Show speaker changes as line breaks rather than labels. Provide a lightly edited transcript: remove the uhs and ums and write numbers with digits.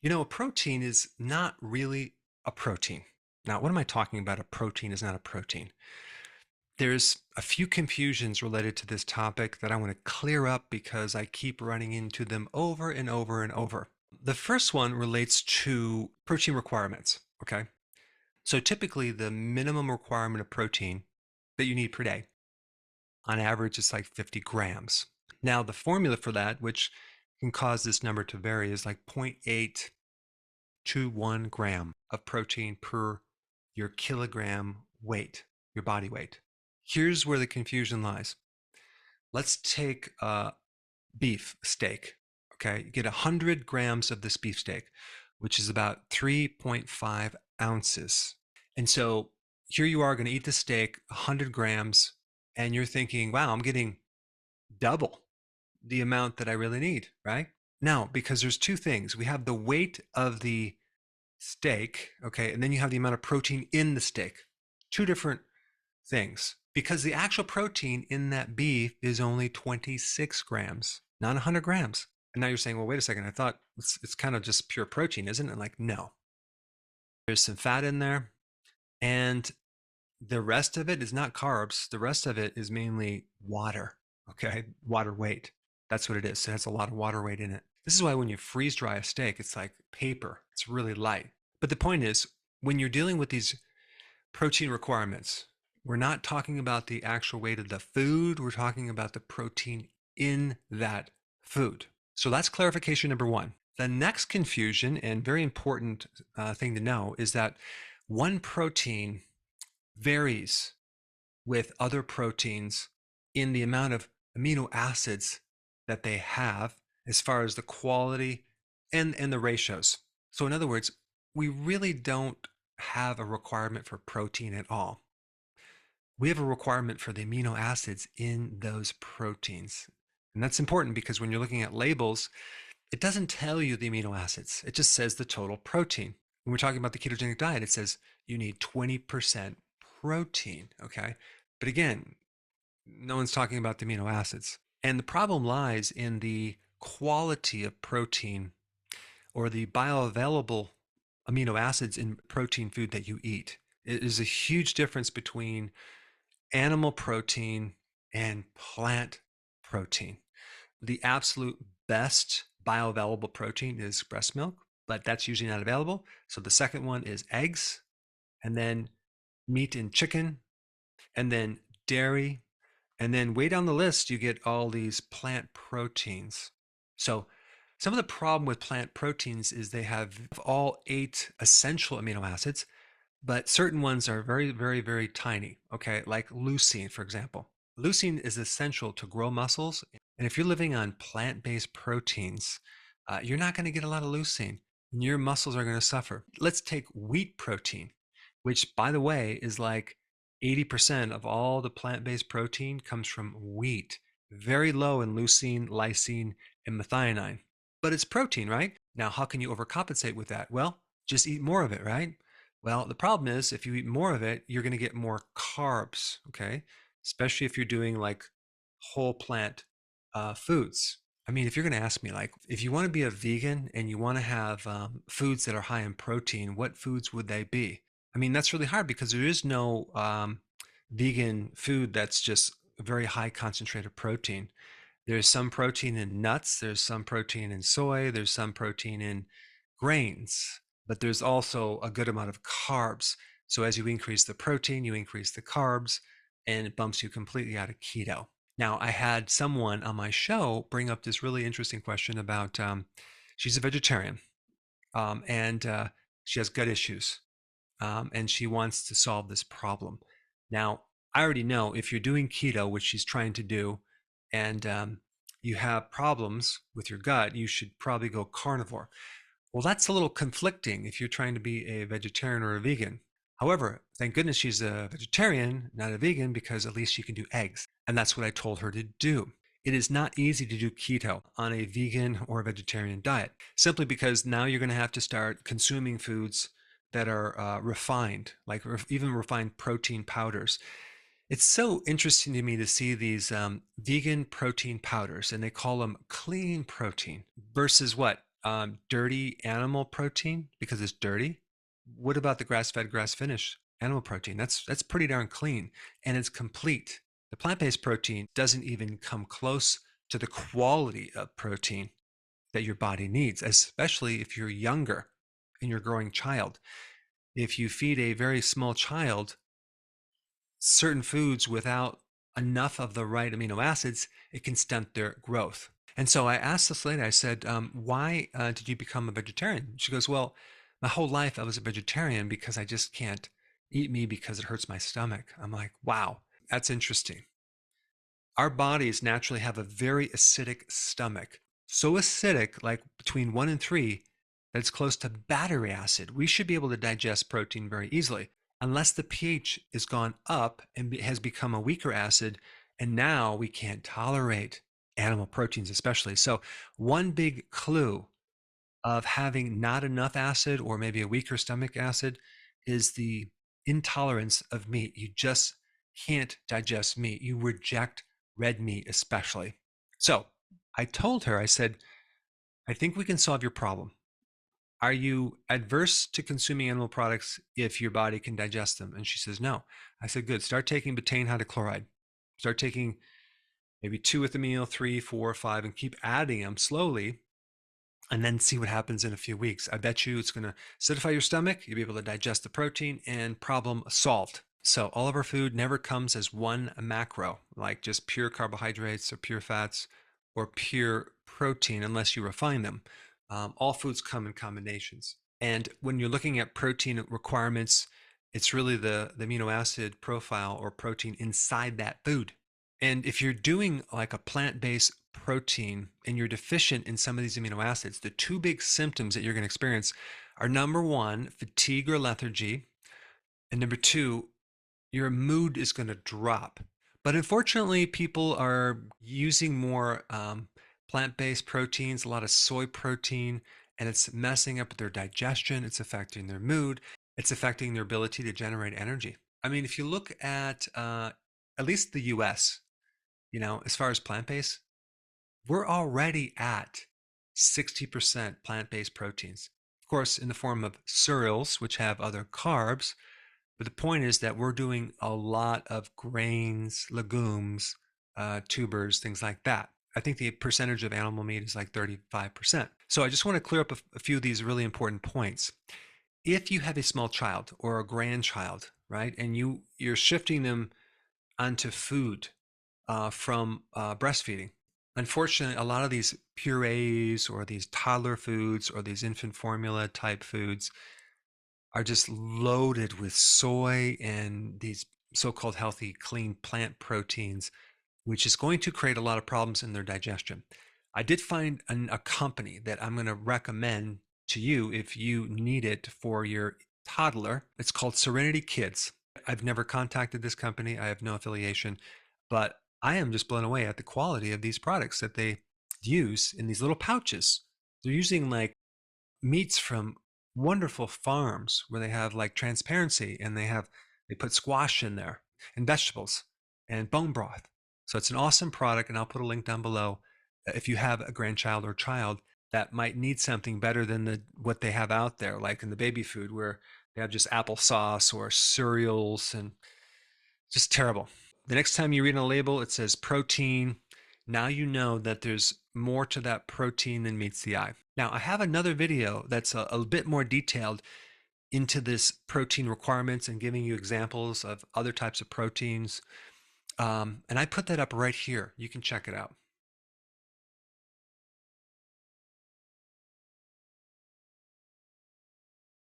You know, a protein is not really a protein. Now, what am I talking about? A protein is not a protein. There's a few confusions related to this topic that I want to clear up because I keep running into them over and over and over. The first one relates to protein requirements. Okay. So typically, the minimum requirement of protein that you need per day, on average, is like 50 grams. Now, the formula for that, which can cause this number to vary, is like zero point 0.8 to 1 gram of protein per your kilogram weight, your body weight. Here's where the confusion lies. Let's take a beef steak. Okay, you get 100 grams of this beef steak, which is about 3.5 ounces. And so here you are going to eat the steak, 100 grams, and you're thinking, wow, I'm getting double the amount that I really need, right? Now, because there's two things. We have the weight of the steak, okay, and then you have the amount of protein in the steak. Two different things. Because the actual protein in that beef is only 26 grams, not 100 grams. And now you're saying, well, wait a second, I thought it's kind of just pure protein, isn't it? Like, no. There's some fat in there, and the rest of it is not carbs. The rest of it is mainly water, okay? Water weight. That's what it is. So it has a lot of water weight in it. This is why when you freeze dry a steak, it's like paper. It's really light. But the point is, when you're dealing with these protein requirements, we're not talking about the actual weight of the food. We're talking about the protein in that food. So that's clarification number one. The next confusion and very important thing to know is that one protein varies with other proteins in the amount of amino acids that they have as far as the quality and the ratios. So in other words, we really don't have a requirement for protein at all. We have a requirement for the amino acids in those proteins. And that's important because when you're looking at labels, it doesn't tell you the amino acids. It just says the total protein. When we're talking about the ketogenic diet, it says you need 20% protein, okay? But again, no one's talking about the amino acids. And the problem lies in the quality of protein or the bioavailable amino acids in protein food that you eat. It is a huge difference between animal protein and plant protein. The absolute best bioavailable protein is breast milk, but that's usually not available. So the second one is eggs, and then meat and chicken, and then dairy, and then way down the list, you get all these plant proteins. So some of the problem with plant proteins is they have all 8 essential amino acids, but certain ones are very, very, very tiny. Okay, like leucine, for example. Leucine is essential to grow muscles. And if you're living on plant-based proteins, you're not going to get a lot of leucine. And your muscles are going to suffer. Let's take wheat protein, which, by the way, is like 80% of all the plant-based protein comes from wheat. Very low in leucine, lysine, and methionine. But it's protein, right? Now, how can you overcompensate with that? Well, just eat more of it, right? Well, the problem is if you eat more of it, you're going to get more carbs, okay? Especially if you're doing like whole plant foods. I mean, if you're going to ask me, like, if you want to be a vegan and you want to have foods that are high in protein, what foods would they be? I mean, that's really hard because there is no vegan food that's just very high concentrated protein. There's some protein in nuts, there's some protein in soy, there's some protein in grains, but there's also a good amount of carbs. So as you increase the protein, you increase the carbs, and it bumps you completely out of keto. Now, I had someone on my show bring up this really interesting question about she's a vegetarian and she has gut issues and she wants to solve this problem. Now, I already know if you're doing keto, which she's trying to do, and you have problems with your gut, you should probably go carnivore. Well, that's a little conflicting if you're trying to be a vegetarian or a vegan. However, thank goodness she's a vegetarian, not a vegan, because at least she can do eggs. And that's what I told her to do. It is not easy to do keto on a vegan or vegetarian diet, simply because now you're going to have to start consuming foods that are refined, like even refined protein powders. It's so interesting to me to see these vegan protein powders, and they call them clean protein versus what? dirty animal protein because it's dirty. What about the grass-fed, grass-finished animal protein? That's pretty darn clean and it's complete. The plant-based protein doesn't even come close to the quality of protein that your body needs, especially if you're younger and you're a growing child. If you feed a very small child certain foods without enough of the right amino acids, it can stunt their growth. And so I asked this lady, I said, why did you become a vegetarian? She goes, well, my whole life I was a vegetarian because I just can't eat meat because it hurts my stomach. I'm like, wow, that's interesting. Our bodies naturally have a very acidic stomach. So acidic, like between 1 and 3, that it's close to battery acid. We should be able to digest protein very easily, unless the pH is gone up and has become a weaker acid, and now we can't tolerate animal proteins especially. So one big clue of having not enough acid or maybe a weaker stomach acid is the intolerance of meat. You just can't digest meat. You reject red meat, especially. So I told her, I said, I think we can solve your problem. Are you adverse to consuming animal products if your body can digest them? And she says, no. I said, good. Start taking betaine hydrochloride. Start taking maybe 2 with the meal, 3, 4, 5, and keep adding them slowly and then see what happens in a few weeks. I bet you it's going to acidify your stomach. You'll be able to digest the protein and problem solved. So all of our food never comes as one macro, like just pure carbohydrates or pure fats or pure protein, unless you refine them. All foods come in combinations. And when you're looking at protein requirements, it's really the amino acid profile or protein inside that food. And if you're doing like a plant-based protein and you're deficient in some of these amino acids, the two big symptoms that you're going to experience are number one, fatigue or lethargy, and number two, your mood is going to drop. But unfortunately, people are using more plant-based proteins, a lot of soy protein, and it's messing up their digestion. It's affecting their mood. It's affecting their ability to generate energy. I mean, if you look at least the US, as far as plant-based, we're already at 60% plant-based proteins. Of course, in the form of cereals, which have other carbs, but the point is that we're doing a lot of grains, legumes, tubers, things like that. I think the percentage of animal meat is like 35%. So I just want to clear up a few of these really important points. If you have a small child or a grandchild, right, and you're shifting them onto food from breastfeeding. Unfortunately, a lot of these purees or these toddler foods or these infant formula type foods are just loaded with soy and these so-called healthy, clean plant proteins, which is going to create a lot of problems in their digestion. I did find a company that I'm going to recommend to you if you need it for your toddler. It's called Serenity Kids. I've never contacted this company. I have no affiliation, but I am just blown away at the quality of these products that they use in these little pouches. They're using like meats from wonderful farms where they have like transparency and they put squash in there and vegetables and bone broth. So it's an awesome product, and I'll put a link down below if you have a grandchild or child that might need something better than what they have out there, like in the baby food where they have just applesauce or cereals and just terrible. The next time you read on a label, it says protein. Now you know that there's more to that protein than meets the eye. Now, I have another video that's a bit more detailed into this protein requirements and giving you examples of other types of proteins. And I put that up right here. You can check it out.